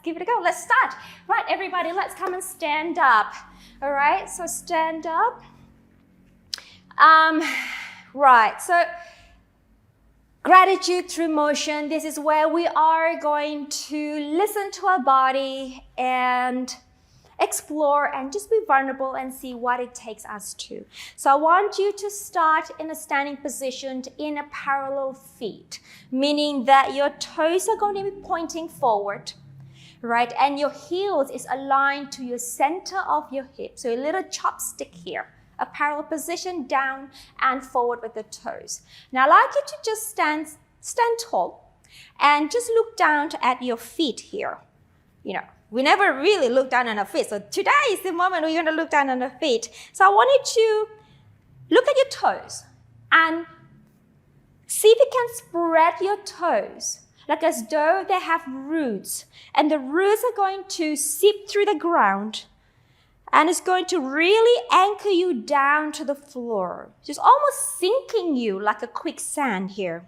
give it a go. Let's start. Right, everybody, let's come and stand up. All right, so stand up. Right, so gratitude through motion. This is where we are going to listen to our body and explore and just be vulnerable and see what it takes us to. So I want you to start in a standing position in a parallel feet, meaning that your toes are going to be pointing forward, right? And your heels is aligned to your center of your hip. So a little chopstick here, a parallel position down and forward with the toes. Now I'd like you to just stand tall and just look down at your feet here. You know, we never really look down on our feet. So today is the moment we're going to look down on our feet. So I want you to look at your toes and see if you can spread your toes, like as though they have roots. And the roots are going to seep through the ground. And it's going to really anchor you down to the floor. Just almost sinking you like a quicksand here.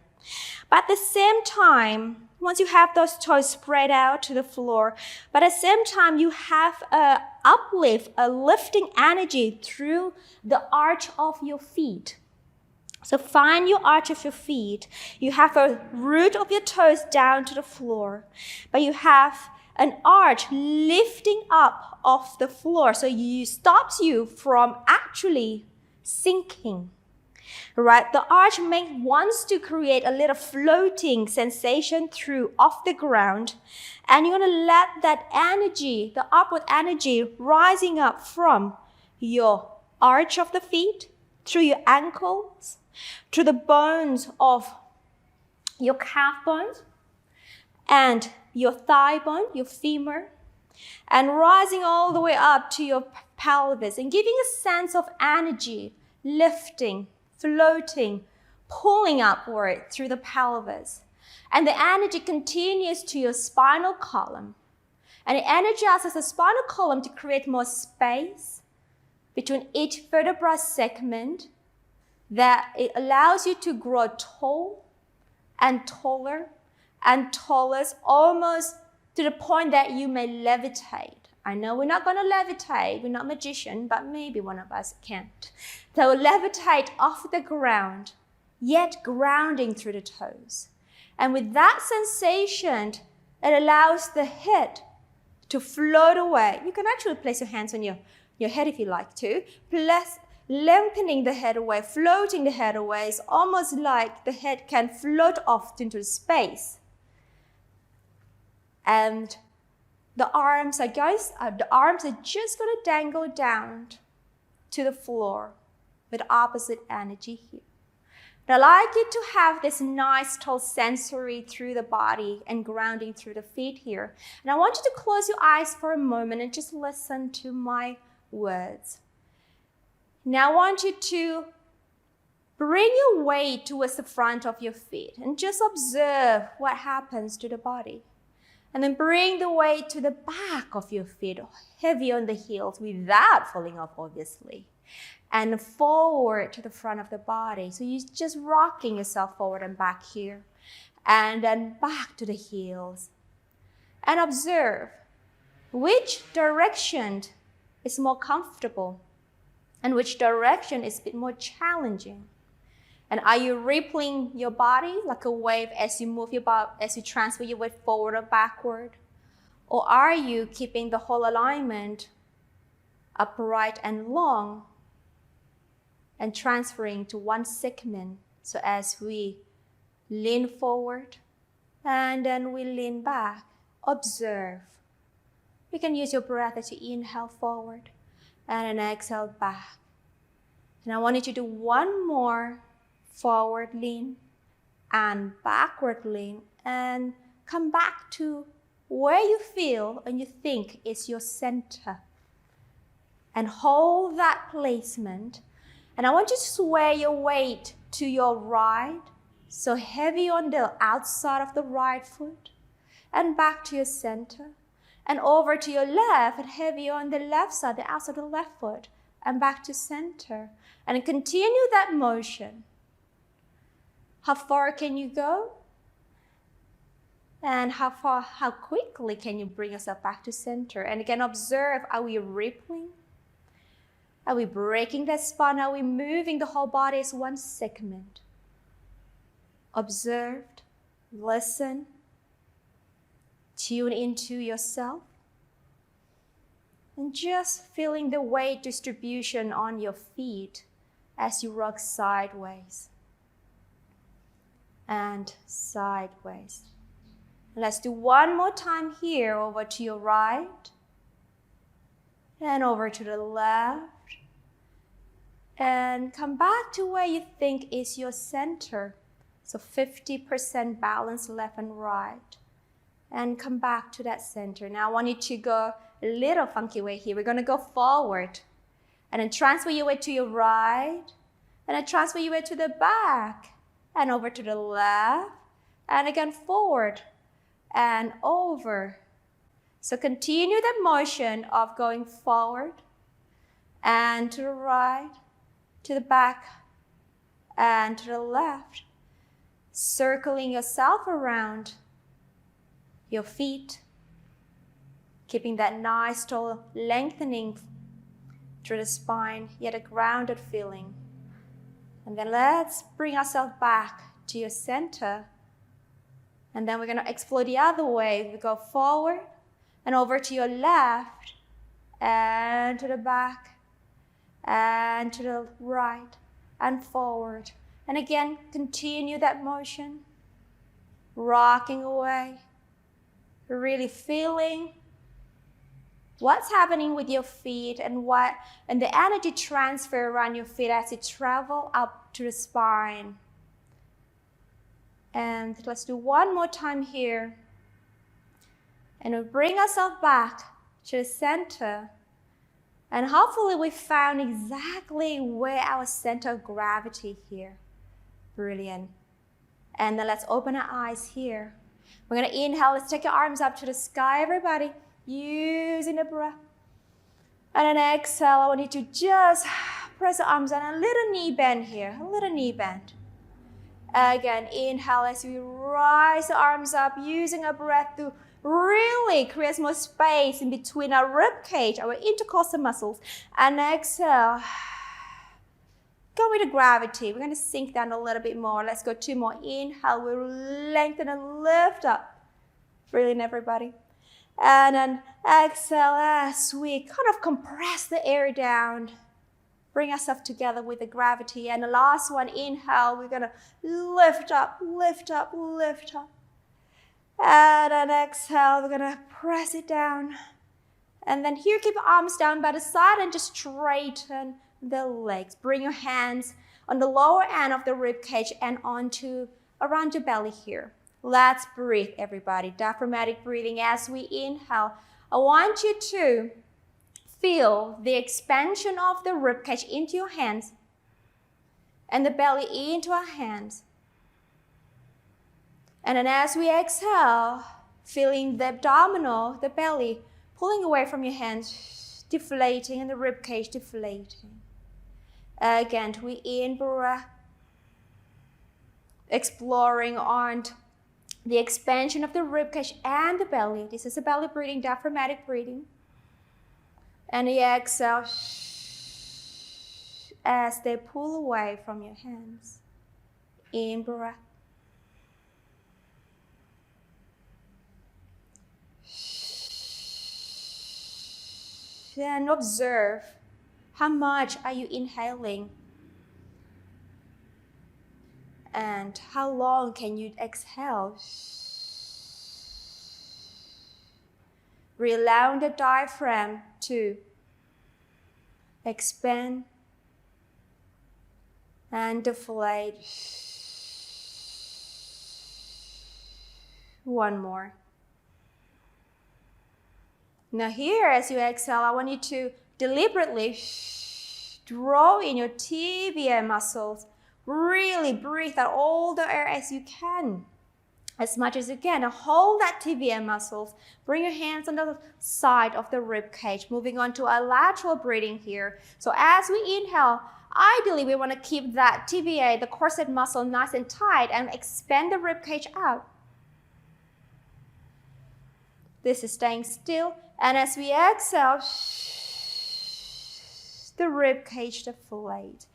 But at the same time, once you have those toes spread out to the floor, but at the same time, you have a uplift, a lifting energy through the arch of your feet. So find your arch of your feet. You have a root of your toes down to the floor, but you have an arch lifting up off the floor. So it stops you from actually sinking. Right, the arch wants to create a little floating sensation through off the ground, and you're going to let that energy, the upward energy rising up from your arch of the feet, through your ankles, to the bones of your calf bones, and your thigh bone, your femur, and rising all the way up to your pelvis, and giving a sense of energy, lifting, floating, pulling upward through the pelvis. And the energy continues to your spinal column. And it energizes the spinal column to create more space between each vertebral segment, that it allows you to grow tall and taller and taller, almost to the point that you may levitate. I know we're not going to levitate, we're not magicians, but maybe one of us can't. So levitate off the ground, yet grounding through the toes. And with that sensation, it allows the head to float away. You can actually place your hands on your head if you like to. Plus, lengthening the head away, floating the head away. It's almost like the head can float off into space. And the arms are just going to dangle down to the floor with opposite energy here. But I'd like you to have this nice tall sensory through the body and grounding through the feet here. And I want you to close your eyes for a moment and just listen to my words. Now I want you to bring your weight towards the front of your feet and just observe what happens to the body. And then bring the weight to the back of your feet, heavy on the heels without falling off, obviously. And forward to the front of the body. So you're just rocking yourself forward and back here. And then back to the heels. And observe which direction is more comfortable and which direction is a bit more challenging. And are you rippling your body like a wave as you move your body, as you transfer your weight forward or backward? Or are you keeping the whole alignment upright and long and transferring to one segment? So as we lean forward and then we lean back, observe. You can use your breath as you inhale forward and then exhale back. And I want you to do one more forward lean and backward lean and come back to where you feel and you think is your center. And hold that placement. And I want you to sway your weight to your right, so heavy on the outside of the right foot, and back to your center. And over to your left, and heavy on the left side, the outside of the left foot, and back to center. And continue that motion. How far can you go? And how quickly can you bring yourself back to center? And again, observe, are we rippling? Are we breaking the spine? Are we moving the whole body as one segment? Observe, listen, tune into yourself. And just feeling the weight distribution on your feet as you rock sideways and sideways. Let's do one more time here, over to your right and over to the left. And come back to where you think is your center. So 50% balance left and right. And come back to that center. Now I want you to go a little funky way here. We're going to go forward. And then transfer your weight to your right. And then transfer your weight to the back. And over to the left. And again forward. And over. So continue the motion of going forward. And to the right. To the back. And to the left. Circling yourself around your feet, keeping that nice tall lengthening through the spine, yet a grounded feeling. And then let's bring ourselves back to your center. And then we're going to explore the other way. We go forward and over to your left and to the back and to the right and forward. And again, continue that motion, rocking away. Really feeling what's happening with your feet and the energy transfer around your feet as you travel up to the spine. And let's do one more time here. And we'll bring ourselves back to the center. And hopefully we found exactly where our center of gravity here. Brilliant. And then let's open our eyes here. We're going to inhale. Let's take your arms up to the sky, everybody. Using the breath. And then exhale. I want you to just press the arms on a little knee bend here. A little knee bend. Again, inhale as we rise the arms up, using our breath to really create more space in between our rib cage, our intercostal muscles. And exhale. Go with the gravity. We're going to sink down a little bit more. Let's go 2 more. Inhale. We'll lengthen and lift up. Brilliant, everybody. And then exhale as we kind of compress the air down. Bring ourselves together with the gravity. And the last one, inhale. We're going to lift up, lift up, lift up. And then exhale. We're going to press it down. And then here, keep your arms down by the side and just straighten the legs. Bring your hands on the lower end of the rib cage and around your belly here. Let's breathe, everybody. Diaphragmatic breathing as we inhale. I want you to feel the expansion of the rib cage into your hands and the belly into our hands. And then as we exhale, feeling the abdominal, the belly pulling away from your hands, deflating, and the rib cage deflating. Again, we in-breath, exploring on the expansion of the rib cage and the belly. This is a belly breathing, diaphragmatic breathing. And the exhale as they pull away from your hands. In-breath. And observe. How much are you inhaling? And how long can you exhale? Allow the diaphragm to expand and deflate. One more. Now here, as you exhale, I want you to deliberately draw in your tibia muscles. Really breathe out all the air as you can, as much as you can. Now hold that tibia muscles. Bring your hands on the side of the rib cage. Moving on to our lateral breathing here. So as we inhale, ideally we want to keep that tibia, the corset muscle, nice and tight and expand the rib cage out. This is staying still. And as we exhale, the rib cage deflate.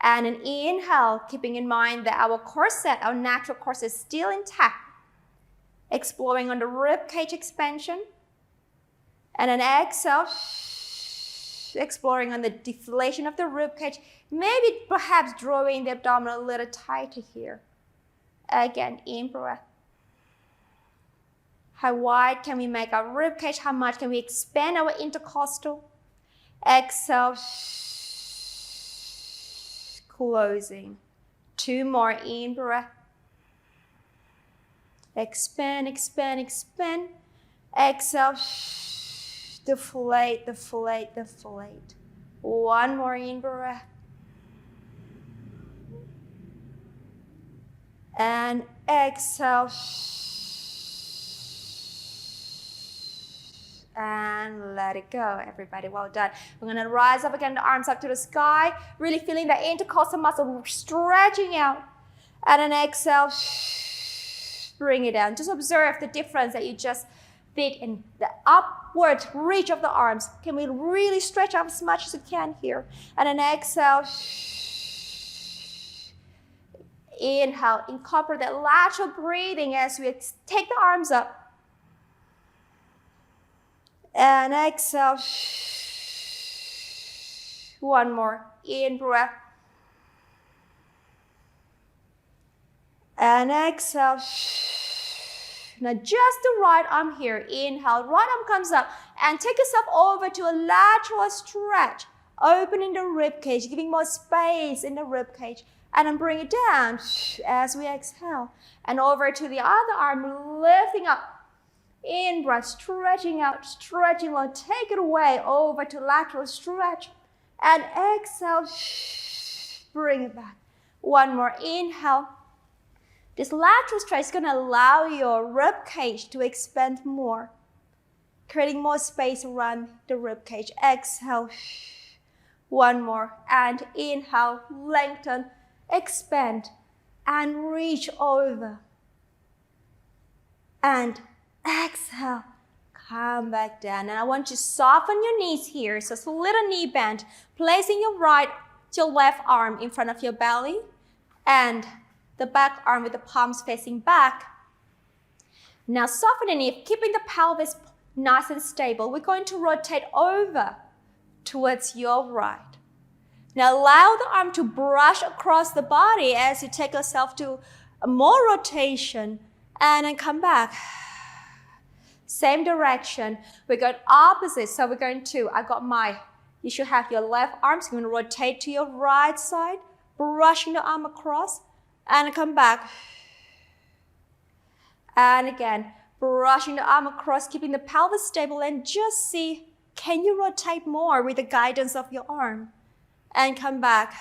And an inhale, keeping in mind that our corset, our natural corset is still intact. Exploring on the rib cage expansion. And an exhale, exploring on the deflation of the rib cage. Maybe perhaps drawing the abdomen a little tighter here. Again, in breath. How wide can we make our rib cage? How much can we expand our intercostal? Exhale, closing. 2 more in breath. Expand, expand, expand. Exhale, deflate, deflate, deflate. 1 more in breath. And exhale. And let it go, everybody. Well done. We're going to rise up again, the arms up to the sky. Really feeling the intercostal muscle stretching out. And then exhale, bring it down. Just observe the difference that you just did in the upward reach of the arms. Can we really stretch up as much as we can here? And then exhale. Inhale, incorporate that lateral breathing as we take the arms up. And exhale. 1 more. In breath. And exhale. Now just the right arm here. Inhale, right arm comes up. And take yourself over to a lateral stretch. Opening the rib cage, giving more space in the rib cage. And then bring it down as we exhale. And over to the other arm, lifting up. In breath, stretching out, stretching long. Take it away over to lateral stretch. And exhale, bring it back. 1 more inhale. This lateral stretch is going to allow your rib cage to expand more, creating more space around the rib cage. Exhale. 1 more. And inhale, lengthen, expand, and reach over. And exhale, come back down. And I want you to soften your knees here. So it's a little knee bend. Placing your left arm in front of your belly and the back arm with the palms facing back. Now soften the knee, keeping the pelvis nice and stable. We're going to rotate over towards your right. Now allow the arm to brush across the body as you take yourself to more rotation and then come back. Same direction. We're going opposite. So we're going to, you should have your left arm. So you're going to rotate to your right side, brushing the arm across, and come back. And again, brushing the arm across, keeping the pelvis stable, and just see, can you rotate more with the guidance of your arm? And come back.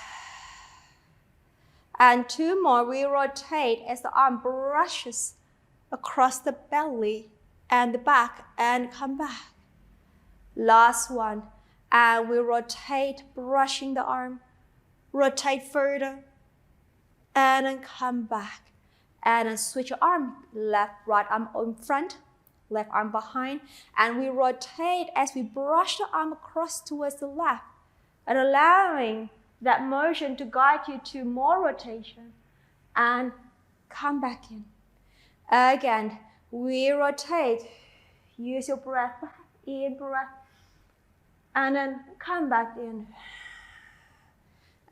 And 2 more. We rotate as the arm brushes across the belly and the back, and come back. Last one. And we rotate, brushing the arm. Rotate further. And then come back. And then switch your arm. Right arm in front, left arm behind. And we rotate as we brush the arm across towards the left. And allowing that motion to guide you to more rotation. And come back in. Again. We rotate. Use your breath. In breath. And then come back in.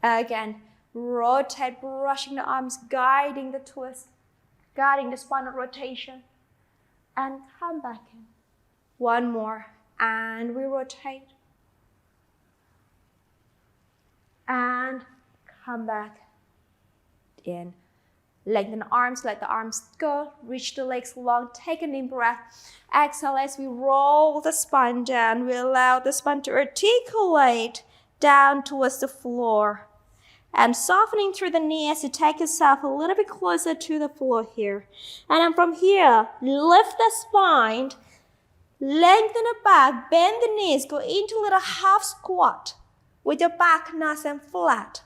Again, rotate, brushing the arms, guiding the twist, guiding the spinal rotation. And come back in. 1 more. And we rotate. And come back in. Lengthen the arms, let the arms go. Reach the legs long. Take a deep breath. Exhale as we roll the spine down. We allow the spine to articulate down towards the floor. And softening through the knee as you take yourself a little bit closer to the floor here. And then from here, lift the spine. Lengthen the back. Bend the knees. Go into a little half squat with your back nice and flat.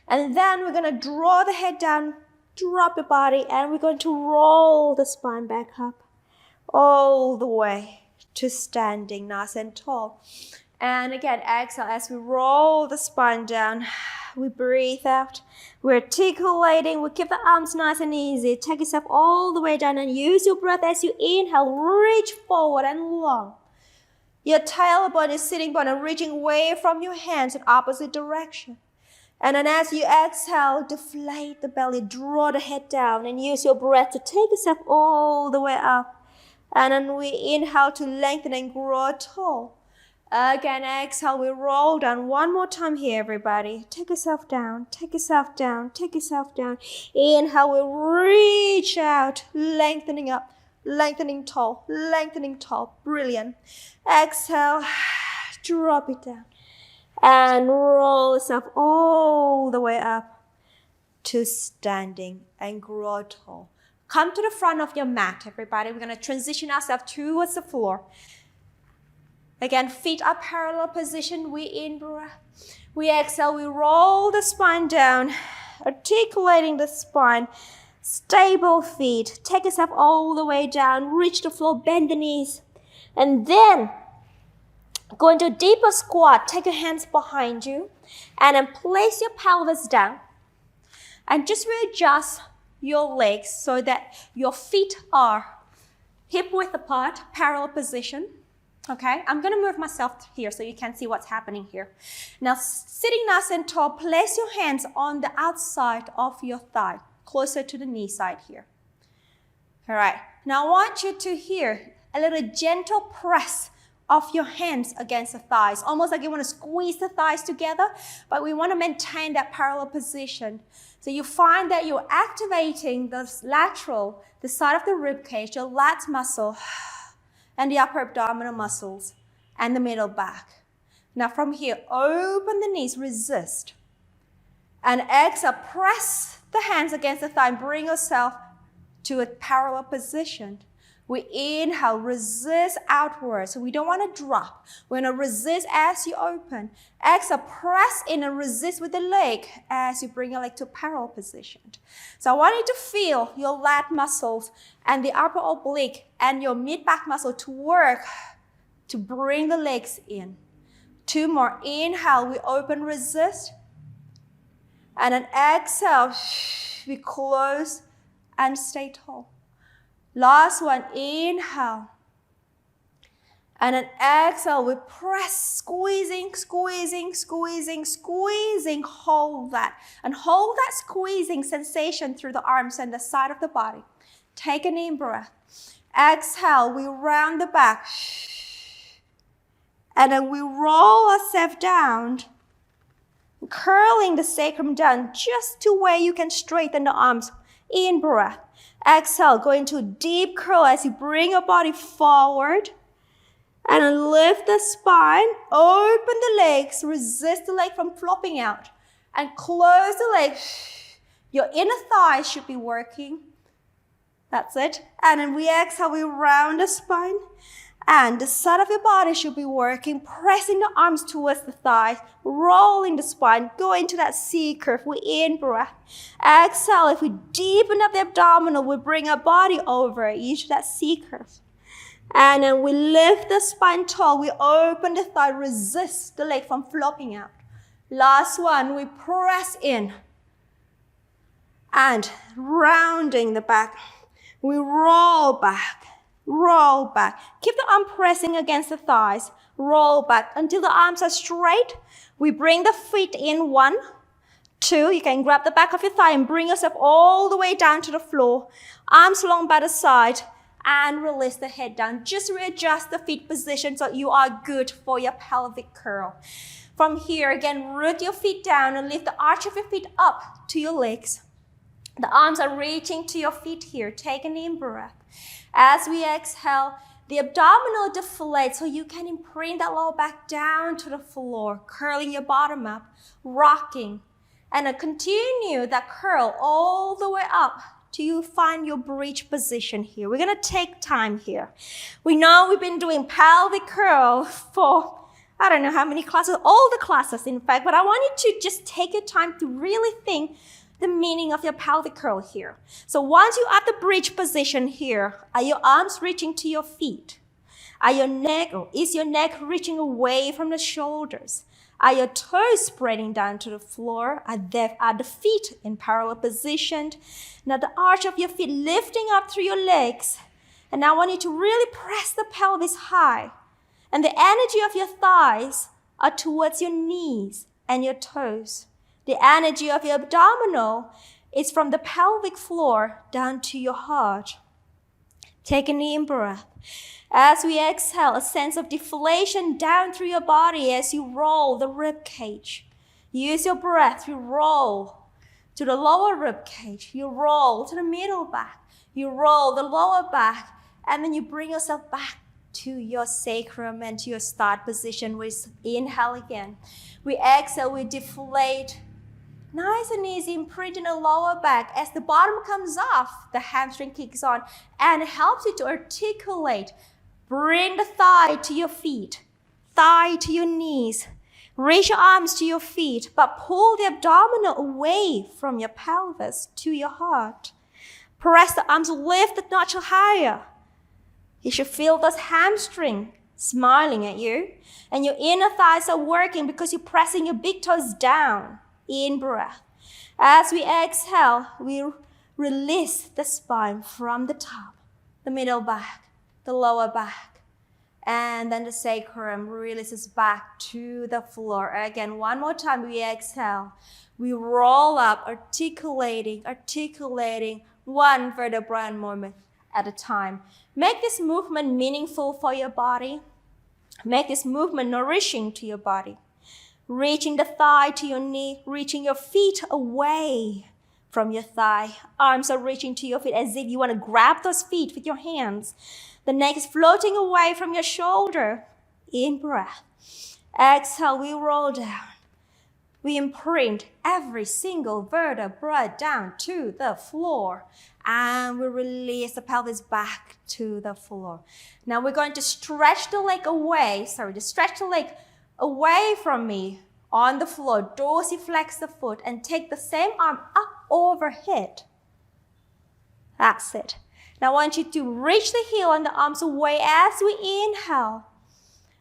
And then we're going to draw the head down, drop the body, and we're going to roll the spine back up all the way to standing nice and tall. And again, exhale as we roll the spine down. We breathe out. We're articulating. We keep the arms nice and easy. Take yourself all the way down and use your breath as you inhale. Reach forward and long. Your tailbone is sitting bone and reaching away from your hands in opposite direction. And then as you exhale, deflate the belly, draw the head down, and use your breath to take yourself all the way up. And then we inhale to lengthen and grow tall. Again, exhale, we roll down. One more time here, everybody. Take yourself down, take yourself down, take yourself down. Inhale, we reach out, lengthening up, lengthening tall, lengthening tall. Brilliant. Exhale, drop it down. And roll yourself all the way up to standing and grow tall. Come to the front of your mat, everybody. We're going to transition ourselves towards the floor. Again, feet are parallel position. We in-breath. We exhale. We roll the spine down, articulating the spine. Stable feet. Take yourself all the way down. Reach the floor. Bend the knees. And then go into a deeper squat. Take your hands behind you. And then place your pelvis down. And just readjust your legs so that your feet are hip width apart, parallel position. Okay, I'm going to move myself here so you can see what's happening here. Now, sitting nice and tall, place your hands on the outside of your thigh, closer to the knee side here. All right, now I want you to hear a little gentle press of your hands against the thighs, almost like you want to squeeze the thighs together, but we want to maintain that parallel position. So you find that you're activating the lateral, the side of the rib cage, your lats muscle, and the upper abdominal muscles, and the middle back. Now from here, open the knees, resist. And exhale, press the hands against the thigh and bring yourself to a parallel position. We inhale, resist outwards. So we don't want to drop. We're going to resist as you open. Exhale, press in and resist with the leg as you bring your leg to a parallel position. So I want you to feel your lat muscles and the upper oblique and your mid-back muscle to work to bring the legs in. 2 more. Inhale, we open, resist. And then exhale, we close and stay tall. Last one, inhale. And then exhale, we press, squeezing, squeezing, squeezing, squeezing. Hold that. And hold that squeezing sensation through the arms and the side of the body. Take an in-breath. Exhale, we round the back. And then we roll ourselves down, curling the sacrum down just to where you can straighten the arms. In-breath. Exhale, go into a deep curl as you bring your body forward. And then lift the spine, open the legs, resist the leg from flopping out. And close the leg. Your inner thighs should be working. That's it. And then we exhale, we round the spine. And the side of your body should be working, pressing the arms towards the thighs, rolling the spine, go into that C curve. We in-breath. Exhale, if we deepen up the abdominal, we bring our body over into that C curve. And then we lift the spine tall. We open the thigh, resist the leg from flopping out. Last one, we press in. And rounding the back, we roll back. Roll back. Keep the arm pressing against the thighs. Roll back until the arms are straight. We bring the feet in. 1, 2. You can grab the back of your thigh and bring yourself all the way down to the floor. Arms long by the side. And release the head down. Just readjust the feet position so you are good for your pelvic curl. From here, again, root your feet down and lift the arch of your feet up to your legs. The arms are reaching to your feet here. Take an in-breath. As we exhale, the abdominal deflates so you can imprint that lower back down to the floor, curling your bottom up, rocking. And then continue that curl all the way up till you find your bridge position here. We're going to take time here. We know we've been doing pelvic curl for, I don't know how many classes, all the classes in fact, but I want you to just take your time to really think the meaning of your pelvic curl here. So once you're at the bridge position here, are your arms reaching to your feet? Is your neck reaching away from the shoulders? Are your toes spreading down to the floor? Are the feet in parallel positioned? Now the arch of your feet lifting up through your legs. And now I want you to really press the pelvis high. And the energy of your thighs are towards your knees and your toes. The energy of your abdominal is from the pelvic floor down to your heart. Take a deep breath. As we exhale, a sense of deflation down through your body as you roll the rib cage. Use your breath to roll to the lower rib cage. You roll to the middle back. You roll the lower back. And then you bring yourself back to your sacrum and to your start position. We inhale again. We exhale, we deflate. Nice and easy, imprint in the lower back. As the bottom comes off, the hamstring kicks on and it helps you to articulate. Bring the thigh to your feet, thigh to your knees. Reach your arms to your feet, but pull the abdominal away from your pelvis to your heart. Press the arms, lift the notch higher. You should feel those hamstrings smiling at you. And your inner thighs are working because you're pressing your big toes down. In breath. As we exhale, we release the spine from the top, the middle back, the lower back, and then the sacrum releases back to the floor. Again, one more time, we exhale. We roll up, articulating one vertebral movement at a time. Make this movement meaningful for your body. Make this movement nourishing to your body. Reaching the thigh to your knee, reaching your feet away from your thigh. Arms are reaching to your feet as if you want to grab those feet with your hands. The neck is floating away from your shoulder. In breath. Exhale, we roll down. We imprint every single vertebra down to the floor. And we release the pelvis back to the floor. Now we're going to stretch the leg away. Stretch the leg away from me on the floor. Dorsiflex the foot and take the same arm up overhead. That's it. Now I want you to reach the heel and the arms away as we inhale.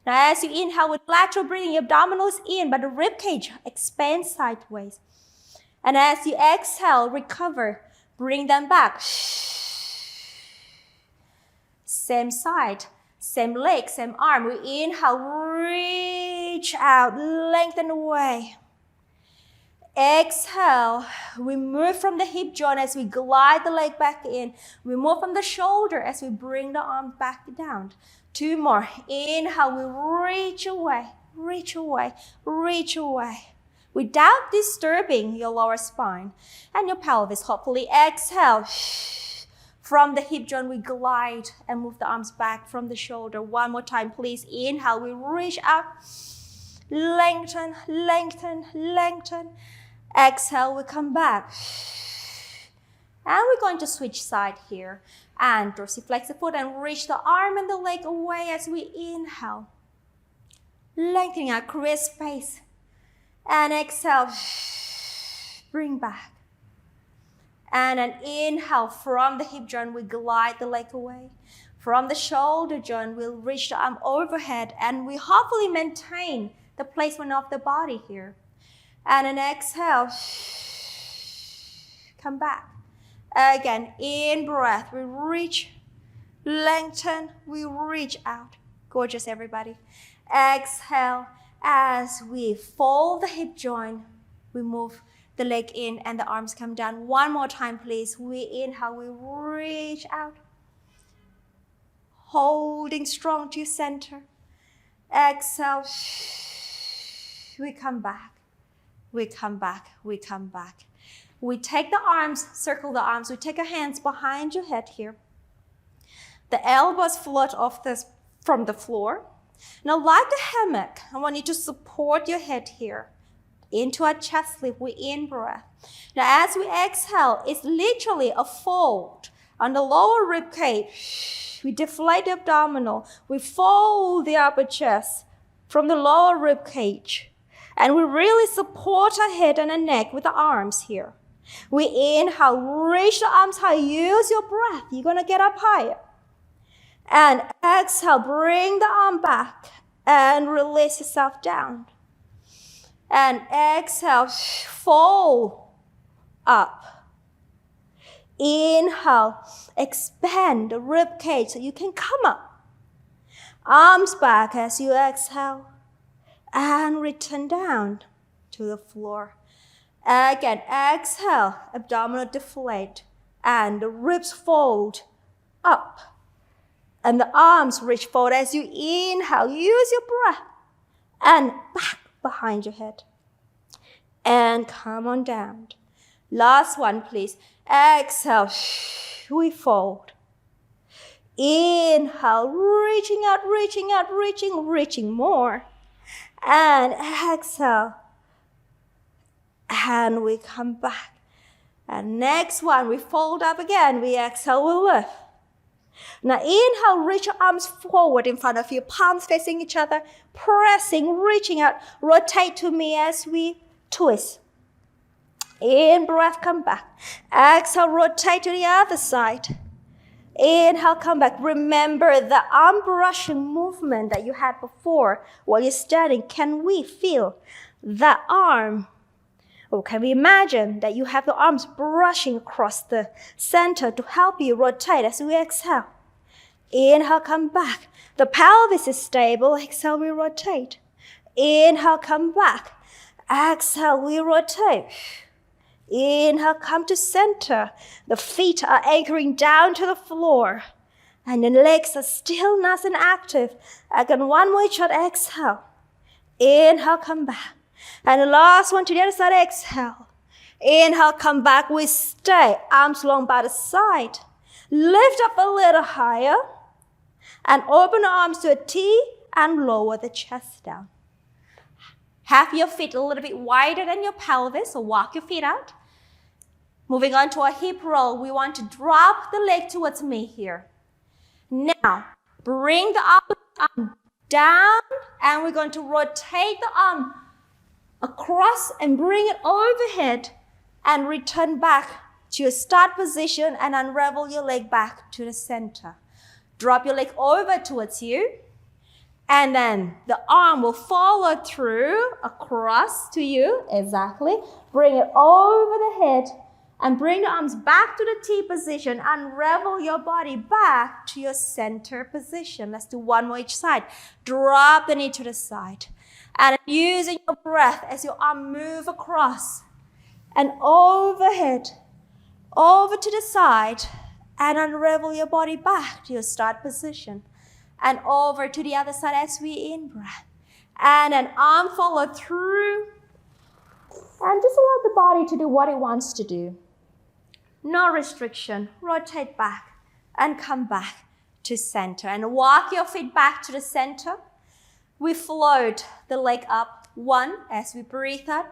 Now as you inhale with lateral breathing, abdominal is in, but the rib cage expands sideways. And as you exhale, recover. Bring them back. Same side. Same leg, same arm. We inhale, reach out, lengthen away. Exhale, we move from the hip joint as we glide the leg back in. We move from the shoulder as we bring the arm back down. Two more. Inhale, we reach away, reach away, reach away. Without disturbing your lower spine and your pelvis, hopefully. Exhale. From the hip joint, we glide and move the arms back from the shoulder. One more time, please. Inhale, we reach up. Lengthen, lengthen, lengthen. Exhale, we come back. And we're going to switch side here. And dorsiflex the foot and reach the arm and the leg away as we inhale. Lengthening out, create space. And exhale, bring back. And an inhale from the hip joint, we glide the leg away. From the shoulder joint, we'll reach the arm overhead and we hopefully maintain the placement of the body here. And an exhale, come back. Again, in breath, we reach, lengthen, we reach out. Gorgeous, everybody. Exhale, as we fold the hip joint, we move the leg in and the arms come down. One more time, please. We inhale, we reach out. Holding strong to center. Exhale. We come back. We come back. We come back. We take the arms, circle the arms. We take our hands behind your head here. The elbows float off from the floor. Now, like a hammock, I want you to support your head here. Into our chest lift, we in-breath. Now, as we exhale, it's literally a fold on the lower rib cage. We deflate the abdominal. We fold the upper chest from the lower rib cage. And we really support our head and our neck with the arms here. We inhale, reach the arms high, use your breath. You're going to get up higher. And exhale, bring the arm back and release yourself down. And exhale, fold up. Inhale, expand the rib cage so you can come up. Arms back as you exhale and return down to the floor. Again, exhale, abdominal deflate and the ribs fold up. And the arms reach forward as you inhale. Use your breath. And back behind your head. And come on down. Last one, please. Exhale. We fold. Inhale. Reaching out, reaching out, reaching more. And exhale. And we come back. And next one, we fold up again. We exhale, we lift. Now inhale, reach your arms forward in front of you, palms facing each other, pressing, reaching out. Rotate to me as we twist. In breath, come back. Exhale, rotate to the other side. Inhale, come back. Remember the arm brushing movement that you had before while you're standing. Can we feel that arm? Or can we imagine that you have the arms brushing across the center to help you rotate as we exhale? Inhale, come back. The pelvis is stable. Exhale, we rotate. Inhale, come back. Exhale, we rotate. Inhale, come to center. The feet are anchoring down to the floor. And the legs are still nice and active. Again, one more shot, exhale. Inhale, come back. And the last one to the other side, exhale. Inhale, come back, we stay. Arms long by the side. Lift up a little higher. And open the arms to a T and lower the chest down. Have your feet a little bit wider than your pelvis, so walk your feet out. Moving on to a hip roll, we want to drop the leg towards me here. Now, bring the arm down, and we're going to rotate the arm across and bring it overhead and return back to your start position and unravel your leg back to the center. Drop your leg over towards you, and then the arm will follow through across to you. Exactly. Bring it over the head and bring the arms back to the T position. Unravel your body back to your center position. Let's do one more each side. Drop the knee to the side. And using your breath as your arm move across and overhead, over to the side, and unravel your body back to your start position. And over to the other side as we in-breath. And an arm follow through. And just allow the body to do what it wants to do. No restriction. Rotate back and come back to center. And walk your feet back to the center. We float the leg up. One, as we breathe out,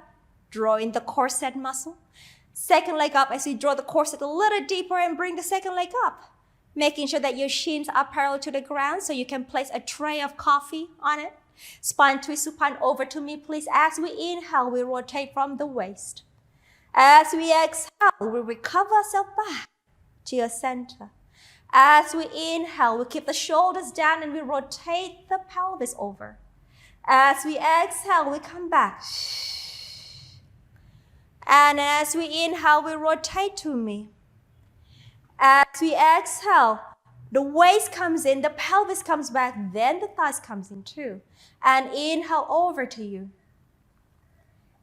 draw in the corset muscle. Second leg up as you draw the corset a little deeper and bring the second leg up. Making sure that your shins are parallel to the ground so you can place a tray of coffee on it. Spine twist supine over to me, please. As we inhale, we rotate from the waist. As we exhale, we recover ourselves back to your center. As we inhale, we keep the shoulders down and we rotate the pelvis over. As we exhale, we come back. And as we inhale, we rotate to me. As we exhale, the waist comes in, the pelvis comes back, then the thighs comes in too. And inhale over to you.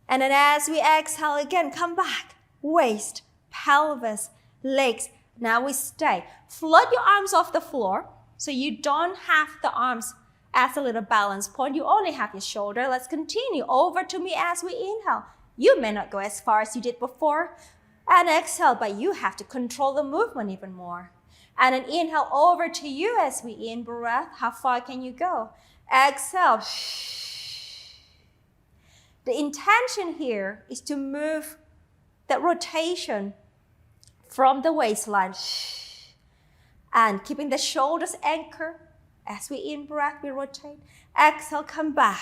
And then as we exhale again, come back. Waist, pelvis, legs. Now we stay. Float your arms off the floor so you don't have the arms as a little balance point. You only have your shoulder. Let's continue. Over to me as we inhale. You may not go as far as you did before. And exhale, but you have to control the movement even more. And then inhale over to you as we in-breath. How far can you go? Exhale. The intention here is to move that rotation from the waistline. And keeping the shoulders anchored. As we in-breath, we rotate. Exhale, come back.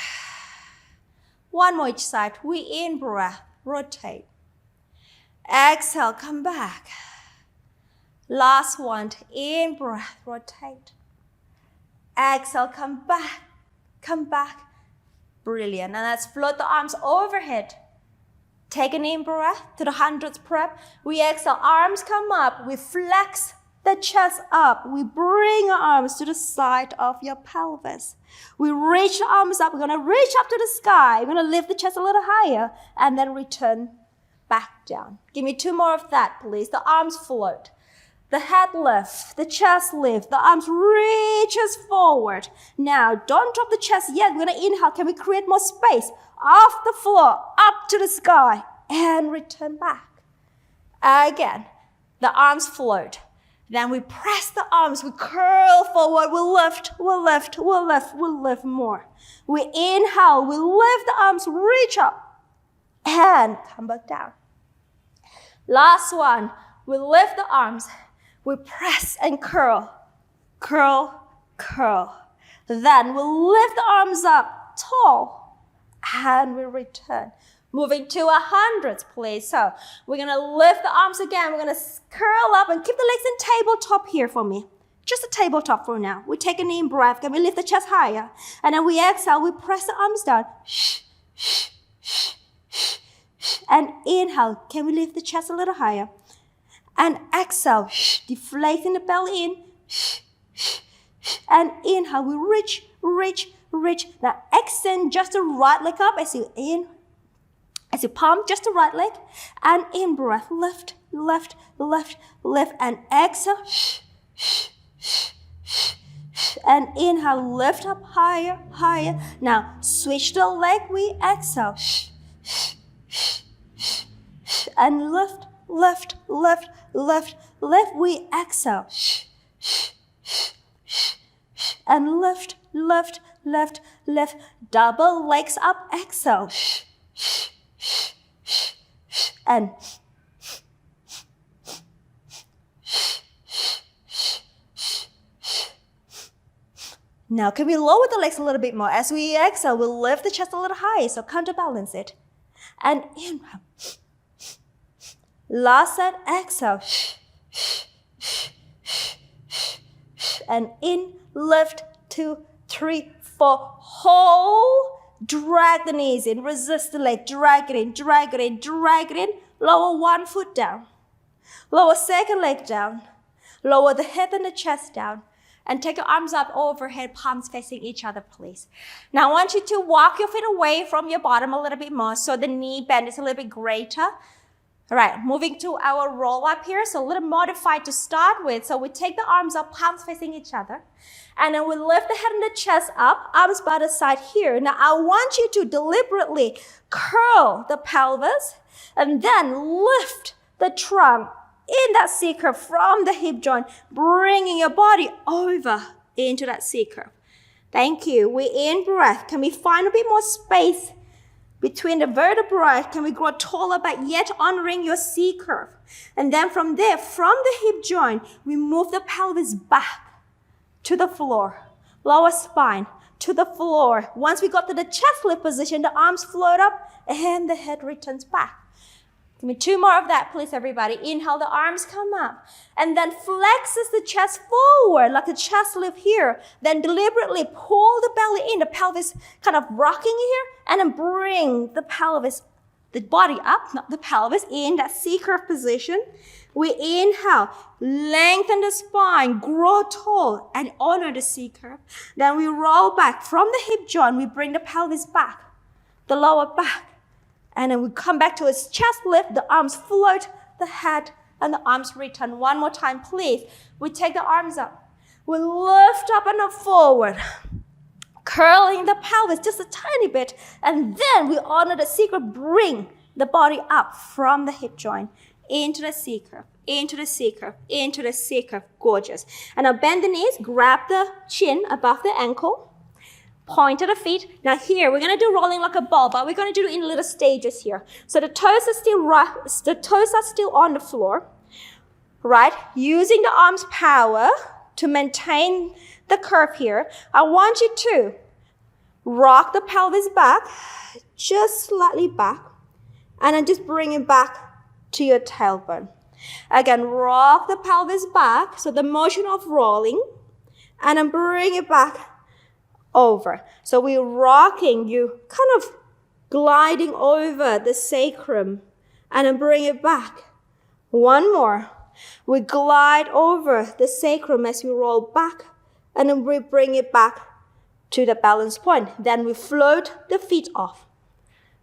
One more each side. We in-breath, rotate. Exhale, come back. Last one, in breath, rotate. Exhale, come back, come back. Brilliant. And let's float the arms overhead. Take an in breath to the 100th prep. We exhale, arms come up. We flex the chest up. We bring our arms to the side of your pelvis. We reach the arms up. We're going to reach up to the sky. We're going to lift the chest a little higher and then return back down. Give me 2 more of that, please. The arms float. The head lift, the chest lift, the arms reaches forward. Now, don't drop the chest yet. We're going to inhale. Can we create more space? Off the floor, up to the sky, and return back. Again, the arms float. Then we press the arms, we curl forward, we lift, we lift, we lift, we lift more. We inhale, we lift the arms, reach up, and come back down. Last one, we lift the arms, we press and curl, curl, curl. Then we lift the arms up, tall, and we return. Moving to 100, please. So we're going to lift the arms again. We're going to curl up and keep the legs in tabletop here for me. Just a tabletop for now. We take an in breath. Can we lift the chest higher? And then we exhale. We press the arms down. Shh, shh, shh, shh, shh. And inhale. Can we lift the chest a little higher? And exhale. Shh, deflating the belly in. Shh, shh, shh. And inhale. We reach, reach, reach. Now extend just the right leg up as you inhale. As you pump just the right leg, and in breath, lift, lift, lift, lift, and exhale, shh, shh, shh, shh, shh, and inhale, lift up higher, higher. Now, switch the leg, we exhale, shh, shh, shh, shh, shh, and lift, lift, lift, lift, lift, we exhale, shh, shh, shh, shh, shh, and lift, lift, lift, lift, double legs up, exhale, shh, shh, shh, shh, shh, and shh, shh, shh, shh, shh. Now, can we lower the legs a little bit more? As we exhale, we'll lift the chest a little higher, so counterbalance it. And inhale. Last set, exhale. Shh, shh, shh, shh, shh, shh. And in, lift, 2, 3, 4, hold. Drag the knees in, resist the leg, drag it in, drag it in, drag it in. Lower one foot down. Lower second leg down. Lower the head and the chest down. And take your arms up overhead, palms facing each other, please. Now I want you to walk your feet away from your bottom a little bit more so the knee bend is a little bit greater. All right, moving to our roll up here. So a little modified to start with. So we take the arms up, palms facing each other. And then we lift the head and the chest up, arms by the side here. Now I want you to deliberately curl the pelvis and then lift the trunk in that C curve from the hip joint, bringing your body over into that C curve. Thank you. We in breath. Can we find a bit more space between the vertebrae? Can we grow taller but yet honoring your C curve? And then from there, from the hip joint, we move the pelvis back to the floor, lower spine, to the floor. Once we got to the chest lift position, the arms float up and the head returns back. Give me 2 more of that, please, everybody. Inhale, the arms come up. And then flexes the chest forward, like a chest lift here. Then deliberately pull the belly in, the pelvis kind of rocking here, and then bring the pelvis, the body up, not the pelvis, in that C-curve position. We inhale, lengthen the spine, grow tall, and honor the C-curve. Then we roll back from the hip joint. We bring the pelvis back, the lower back. And then we come back to a chest lift. The arms float, the head, and the arms return. One more time, please. We take the arms up. We lift up and up forward, curling the pelvis just a tiny bit. And then we honor the C-curve, bring the body up from the hip joint into the C-curve, into the C-curve, into the C-curve. Gorgeous. And now bend the knees, grab the chin above the ankle, point to the feet. Now here, we're going to do rolling like a ball, but we're going to do it in little stages here. So the toes are still on the floor, right? Using the arms' power to maintain the curve here. I want you to rock the pelvis back, just slightly back, and then just bring it back to your tailbone. Again, rock the pelvis back, so the motion of rolling, and then bring it back over. So we're rocking, you kind of gliding over the sacrum, and then bring it back. One more. We glide over the sacrum as we roll back, and then we bring it back to the balance point. Then we float the feet off.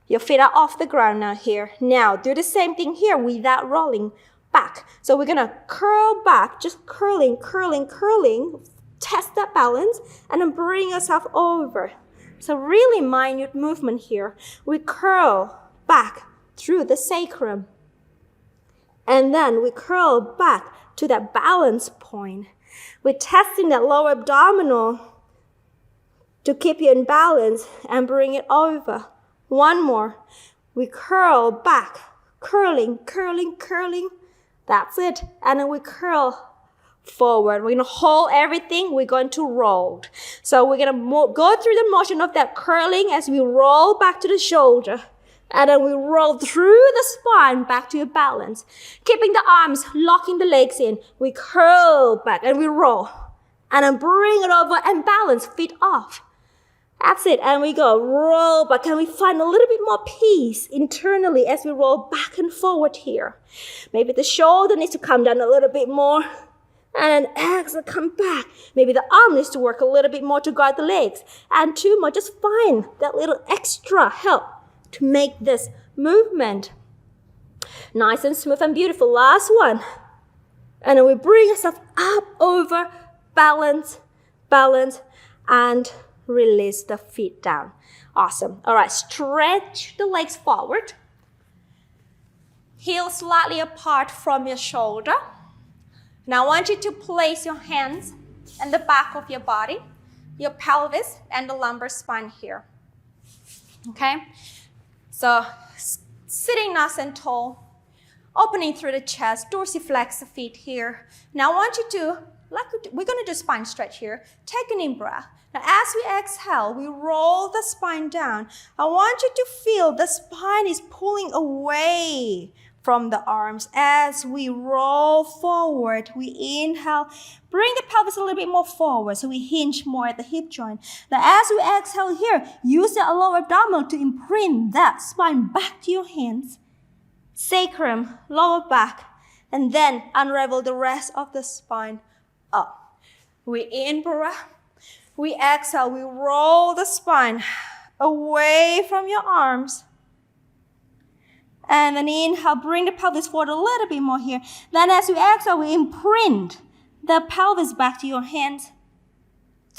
Your feet are off the ground now here. Now do the same thing here without rolling back. So we're gonna curl back, just curling, curling, curling, test that balance, and then bring yourself over. So really minute movement here. We curl back through the sacrum. And then we curl back to that balance point. We're testing that lower abdominal to keep you in balance and bring it over. One more. We curl back, curling, curling, curling. That's it. And then we curl forward. We're going to hold everything. We're going to roll. So we're going to go through the motion of that curling as we roll back to the shoulder. And then we roll through the spine back to your balance. Keeping the arms, locking the legs in. We curl back and we roll. And then bring it over and balance, feet off. That's it. And we go roll back. And we find a little bit more peace internally as we roll back and forward here. Maybe the shoulder needs to come down a little bit more. And then exhale, come back. Maybe the arm needs to work a little bit more to guide the legs. And two more. Just find that little extra help to make this movement nice and smooth and beautiful. Last one. And then we bring ourselves up, over, balance, balance, and release the feet down. Awesome. All right, stretch the legs forward. Heels slightly apart from your shoulder. Now I want you to place your hands in the back of your body, your pelvis, and the lumbar spine here. Okay? So sitting nice and tall, opening through the chest, dorsiflex the feet here. Now I want you to, we're going to do spine stretch here. Take an in breath. Now as we exhale, we roll the spine down. I want you to feel the spine is pulling away from the arms. As we roll forward, we inhale, bring the pelvis a little bit more forward so we hinge more at the hip joint. Now as we exhale here, use the lower abdominal to imprint that spine back to your hands, sacrum, lower back, and then unravel the rest of the spine up. We in-breath, we exhale, we roll the spine away from your arms. And then inhale, bring the pelvis forward a little bit more here. Then as we exhale, we imprint the pelvis back to your hands,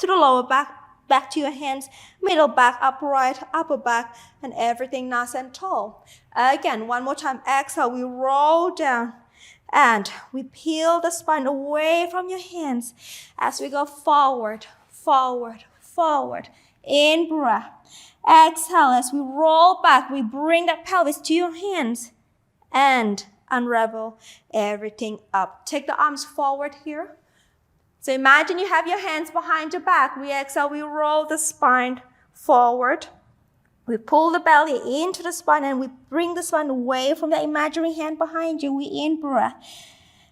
to the lower back, back to your hands, middle back, upright, upper back, and everything nice and tall. Again, one more time. Exhale, we roll down, and we peel the spine away from your hands as we go forward, forward, forward. In breath. Exhale, as we roll back, we bring that pelvis to your hands and unravel everything up. Take the arms forward here. So imagine you have your hands behind your back. We exhale, we roll the spine forward. We pull the belly into the spine and we bring the spine away from the imaginary hand behind you. We in-breath.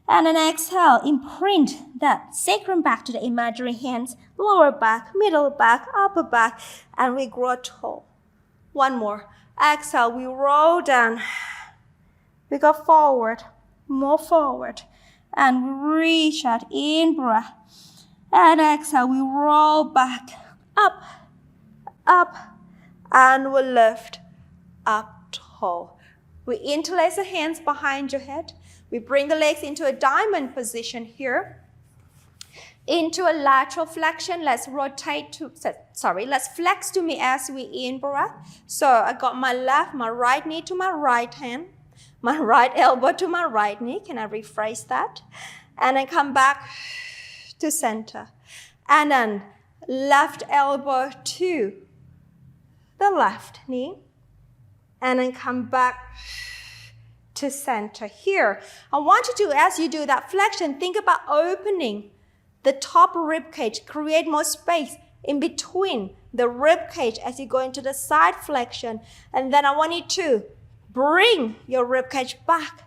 And then exhale, imprint that sacrum back to the imaginary hands, lower back, middle back, upper back, and we grow tall. One more. Exhale, we roll down. We go forward, more forward, and we reach out, in breath. And exhale, we roll back, up, up, and we lift up tall. We interlace the hands behind your head. We bring the legs into a diamond position here. Into a lateral flexion. Let's flex to me as we in-breath. So I got my right knee to my right hand, my right elbow to my right knee. Can I rephrase that? And then come back to center. And then left elbow to the left knee. And then come back to center here. I want you to, as you do that flexion, think about opening the top rib cage. Create more space in between the rib cage as you go into the side flexion. And then I want you to bring your rib cage back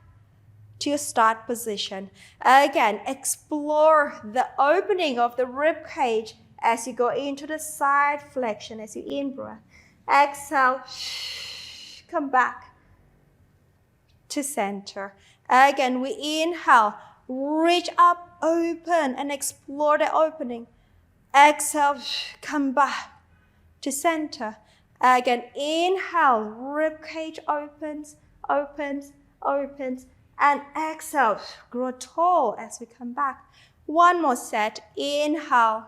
to your start position. Again, explore the opening of the rib cage as you go into the side flexion, as you in-breath. Exhale, come back to center. Again, we inhale, reach up, open, and explore the opening. Exhale, come back to center. Again, inhale, rib cage opens, opens, opens, and exhale, grow tall as we come back. One more set. Inhale,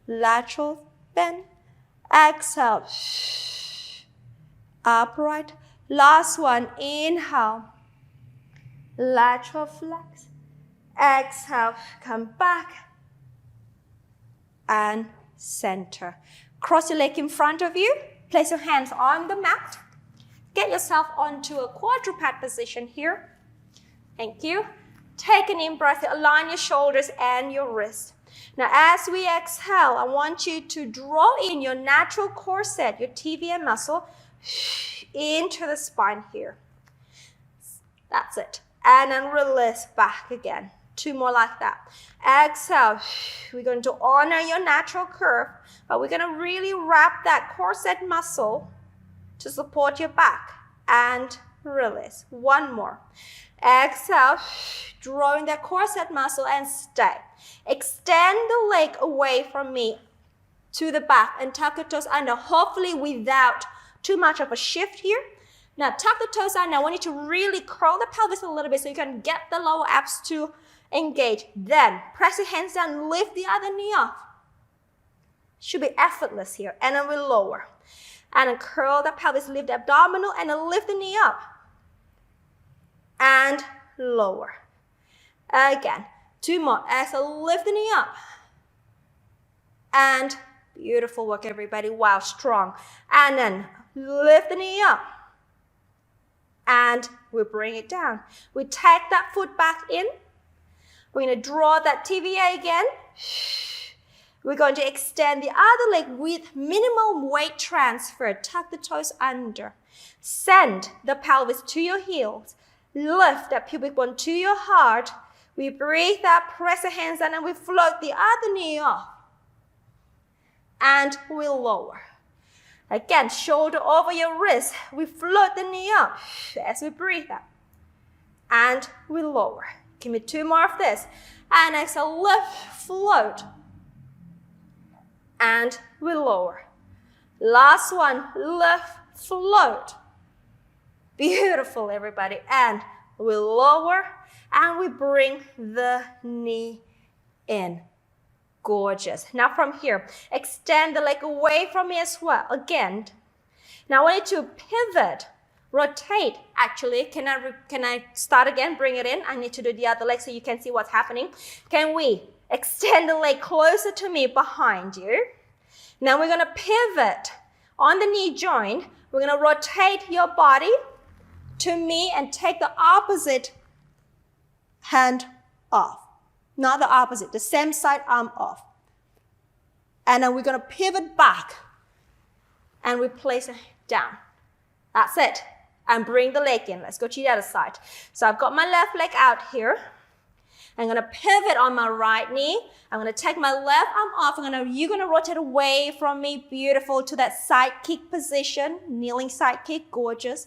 lateral bend. Exhale, upright. Last one. Inhale, lateral flex. Exhale, come back and center. Cross your leg in front of you. Place your hands on the mat. Get yourself onto a quadruped position here. Thank you. Take an in-breath. Align your shoulders and your wrists. Now, as we exhale, I want you to draw in your natural corset, your TVA muscle, into the spine here. That's it. And then release back again. 2 more like that. Exhale. We're going to honor your natural curve, but we're going to really wrap that corset muscle to support your back. And release. 1 more. Exhale. Drawing that corset muscle and stay. Extend the leg away from me to the back and tuck your toes under, hopefully without too much of a shift here. Now tuck the toes under. I want you to really curl the pelvis a little bit so you can get the lower abs to engage. Then press your hands down, lift the other knee off. Should be effortless here. And then we lower. And then curl the pelvis, lift the abdominal, and then lift the knee up. And lower. Again. 2 more. Exhale, lift the knee up. And beautiful work, everybody. Wow, strong. And then lift the knee up. And we bring it down. We take that foot back in. We're going to draw that TVA again. We're going to extend the other leg with minimal weight transfer. Tuck the toes under. Send the pelvis to your heels. Lift that pubic bone to your heart. We breathe out, press the hands down, and we float the other knee off. And we lower. Again, shoulder over your wrist. We float the knee up as we breathe out. And we lower. Give me 2 more of this. And exhale, lift, float. And we lower. Last one, lift, float. Beautiful, everybody. And we lower. And we bring the knee in. Gorgeous. Now from here, extend the leg away from me as well. Again. Now I want you to pivot, rotate. Actually, can I start again? Bring it in. I need to do the other leg so you can see what's happening. Can we extend the leg closer to me behind you? Now we're going to pivot on the knee joint. We're going to rotate your body to me and take the opposite hand off. Not the opposite, the same side arm off. And then we're going to pivot back. And we place it down. That's it. And bring the leg in. Let's go to the other side. So I've got my left leg out here. I'm going to pivot on my right knee. I'm going to take my left arm off. You're going to rotate away from me. Beautiful. To that side kick position. Kneeling side kick. Gorgeous.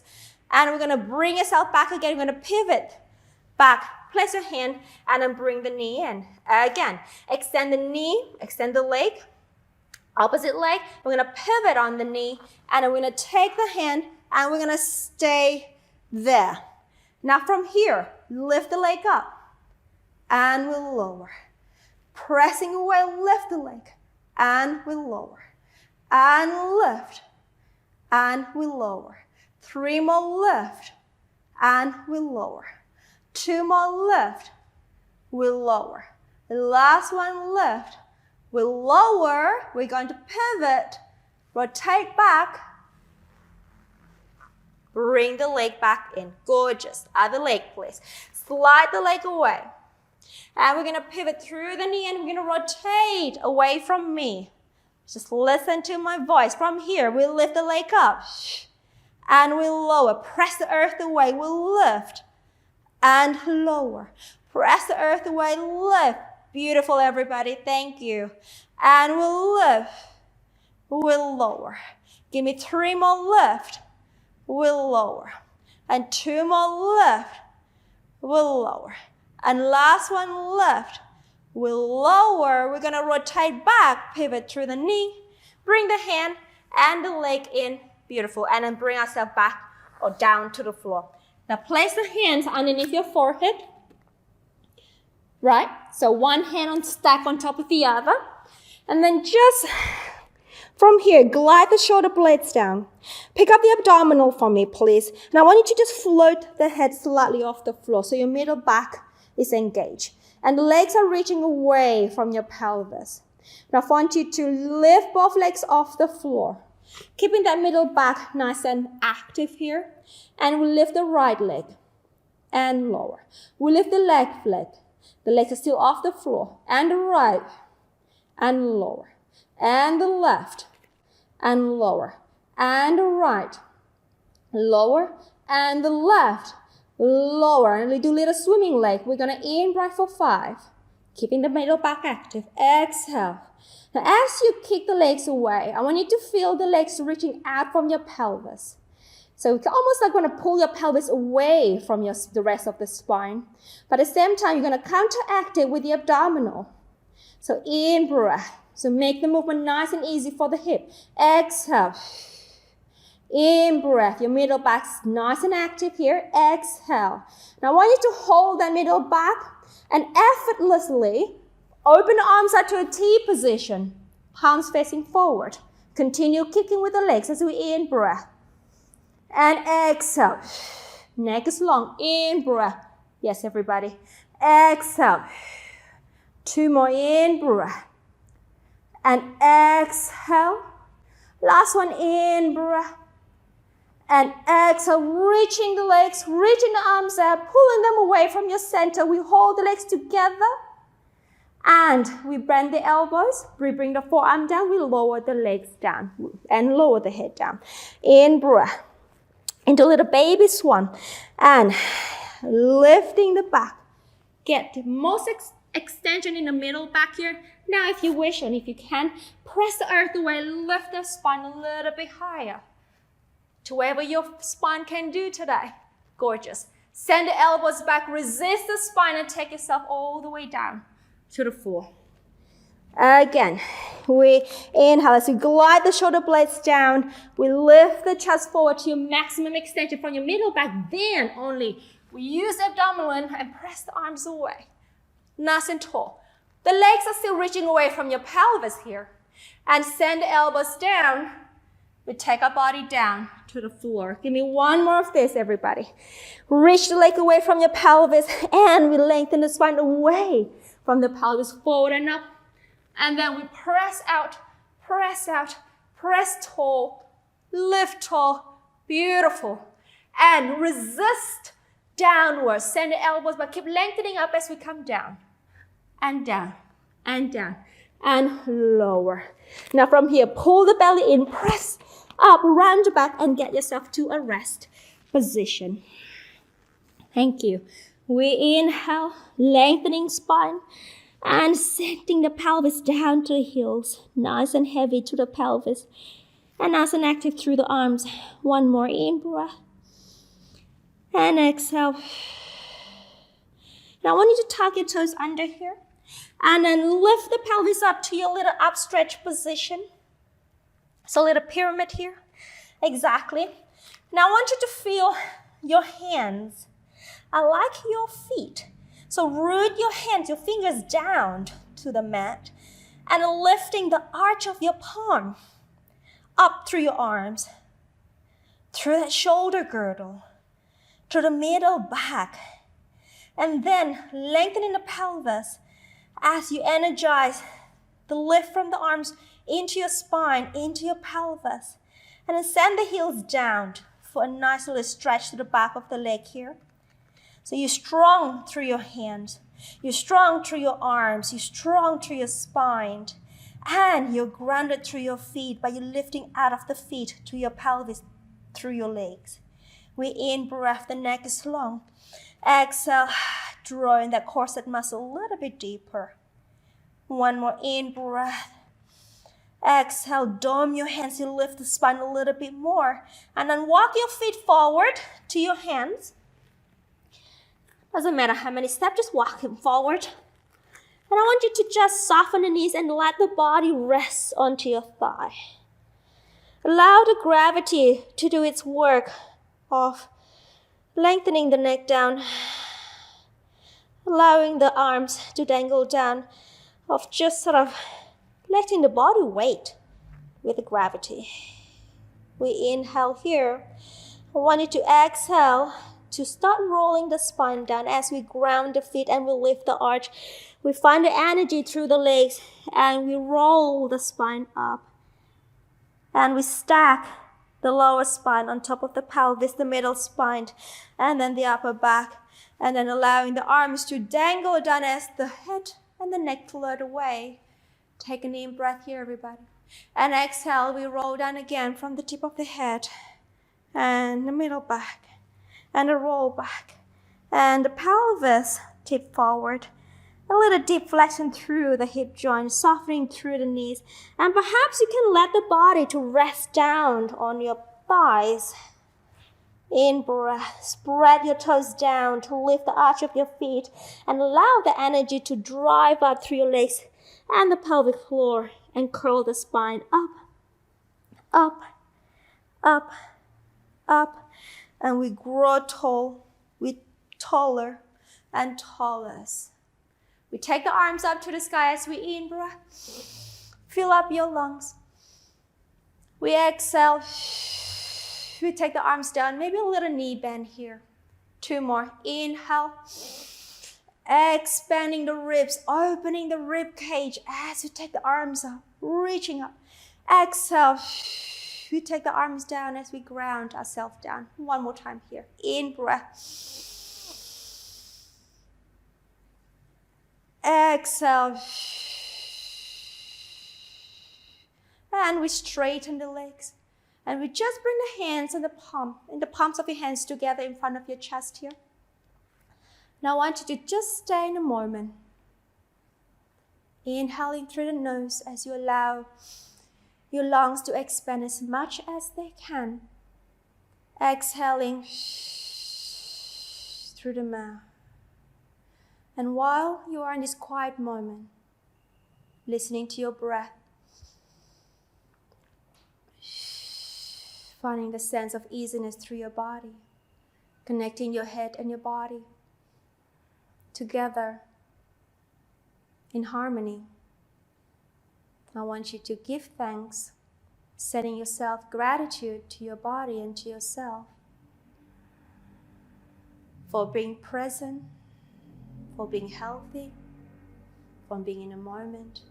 And we're going to bring yourself back again. We're going to pivot back. Place your hand and then bring the knee in. Again, extend the knee, extend the leg, opposite leg. We're going to pivot on the knee and then we're going to take the hand and we're going to stay there. Now from here, lift the leg up and we'll lower. Pressing away, lift the leg and we'll lower. And lift and we'll lower. 3 more lift and we'll lower. 2 more lift, we'll lower. The last one lift, we'll lower. We're going to pivot, rotate back, bring the leg back in. Gorgeous. Other leg, please. Slide the leg away. And we're going to pivot through the knee and we're going to rotate away from me. Just listen to my voice. From here, we'll lift the leg up and we'll lower. Press the earth away. We'll lift. and lower. Press the earth away, lift. Beautiful, everybody, thank you. And we'll lift, we'll lower. Give me 3 more lift, we'll lower. And 2 more lift, we'll lower. And last one, lift, we'll lower. We're gonna rotate back, pivot through the knee, bring the hand and the leg in, beautiful. And then bring ourselves back or down to the floor. Now place the hands underneath your forehead, right? So one hand on stack on top of the other. And then just from here, glide the shoulder blades down. Pick up the abdominal for me, please. And I want you to just float the head slightly off the floor so your middle back is engaged. And the legs are reaching away from your pelvis. Now I want you to lift both legs off the floor, keeping that middle back nice and active here. And we lift the right leg and lower. We lift the left leg. The legs are still off the floor. And the right and lower. And the left and lower. And the right, lower. And the left, lower. And we do a little swimming leg. We're going to in-breath for 5. Keeping the middle back active. Exhale. Now as you kick the legs away, I want you to feel the legs reaching out from your pelvis. So it's almost like going to pull your pelvis away from the rest of the spine. But at the same time, you're going to counteract it with the abdominal. So in breath. So make the movement nice and easy for the hip. Exhale. In breath. Your middle back's nice and active here. Exhale. Now I want you to hold that middle back and effortlessly open the arms out to a T position. Palms facing forward. Continue kicking with the legs as we in breath. And exhale. Neck is long. In breath. Yes, everybody. Exhale. 2 more in breath. And exhale. Last one in breath. And exhale. Reaching the legs, reaching the arms out, pulling them away from your center. We hold the legs together. And we bend the elbows. We bring the forearm down. We lower the legs down and lower the head down. In breath. Into a little baby swan. And lifting the back. Get the most extension in the middle back here. Now if you wish and if you can, press the earth away. Lift the spine a little bit higher. To wherever your spine can do today. Gorgeous. Send the elbows back. Resist the spine and take yourself all the way down to the floor. Again, we inhale as we glide the shoulder blades down. We lift the chest forward to your maximum extension from your middle back. Then only we use the abdominal and press the arms away. Nice and tall. The legs are still reaching away from your pelvis here. And send the elbows down. We take our body down to the floor. Give me 1 more of this, everybody. Reach the leg away from your pelvis and we lengthen the spine away from the pelvis, forward and up. And then we press out, press tall, lift tall, beautiful. And resist downwards. Send the elbows, but keep lengthening up as we come down. And down, and down, and lower. Now from here, pull the belly in, press up, round your back, and get yourself to a rest position. Thank you. We inhale, lengthening spine. And sending the pelvis down to the heels, nice and heavy to the pelvis. And nice and active through the arms. 1 more in breath. And exhale. Now I want you to tuck your toes under here. And then lift the pelvis up to your little upstretch position. So a little pyramid here. Exactly. Now I want you to feel your hands. I like your feet. So root your hands, your fingers down to the mat and lifting the arch of your palm up through your arms, through that shoulder girdle, to the middle back, and then lengthening the pelvis as you energize the lift from the arms into your spine, into your pelvis, and then send the heels down for a nice little stretch to the back of the leg here. So you're strong through your hands, you're strong through your arms, you're strong through your spine, and you're grounded through your feet by you lifting out of the feet to your pelvis through your legs. We in-breath, the neck is long. Exhale, drawing that corset muscle a little bit deeper. One more in-breath. Exhale, dome your hands, you lift the spine a little bit more. And then walk your feet forward to your hands. Doesn't matter how many steps, just walk them forward. And I want you to just soften the knees and let the body rest onto your thigh. Allow the gravity to do its work of lengthening the neck down, allowing the arms to dangle down, of just sort of letting the body weight with the gravity. We inhale here. I want you to exhale to start rolling the spine down as we ground the feet and we lift the arch. We find the energy through the legs and we roll the spine up. And we stack the lower spine on top of the pelvis, the middle spine, and then the upper back. And then allowing the arms to dangle down as the head and the neck float away. Take an in breath here, everybody. And exhale, we roll down again from the tip of the head and the middle back and the roll back. And the pelvis tip forward. A little deep flexion through the hip joint, softening through the knees. And perhaps you can let the body to rest down on your thighs. In breath, spread your toes down to lift the arch of your feet and allow the energy to drive up through your legs and the pelvic floor and curl the spine up, up, up, up. And we grow tall, we taller and tallest. We take the arms up to the sky as we in-breath. Fill up your lungs. We exhale. We take the arms down. Maybe a little knee bend here. 2 more. Inhale. Expanding the ribs, opening the rib cage as you take the arms up, reaching up. Exhale. We take the arms down as we ground ourselves down. 1 more time here. In-breath. Exhale. And we straighten the legs. And we just bring the hands in the palms of your hands together in front of your chest here. Now I want you to just stay in a moment. Inhaling through the nose as you allow your lungs to expand as much as they can. Exhaling through the mouth. And while you are in this quiet moment, listening to your breath, finding the sense of easiness through your body, connecting your head and your body together in harmony. I want you to give thanks, sending yourself gratitude to your body and to yourself for being present, for being healthy, for being in a moment.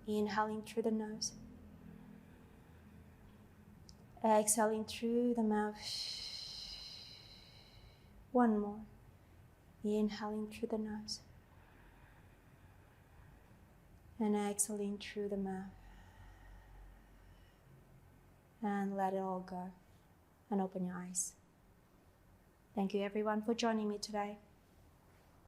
Inhaling through the nose. Exhaling through the mouth. 1 more. Inhaling through the nose. And exhaling through the mouth. And let it all go. And open your eyes. Thank you everyone for joining me today.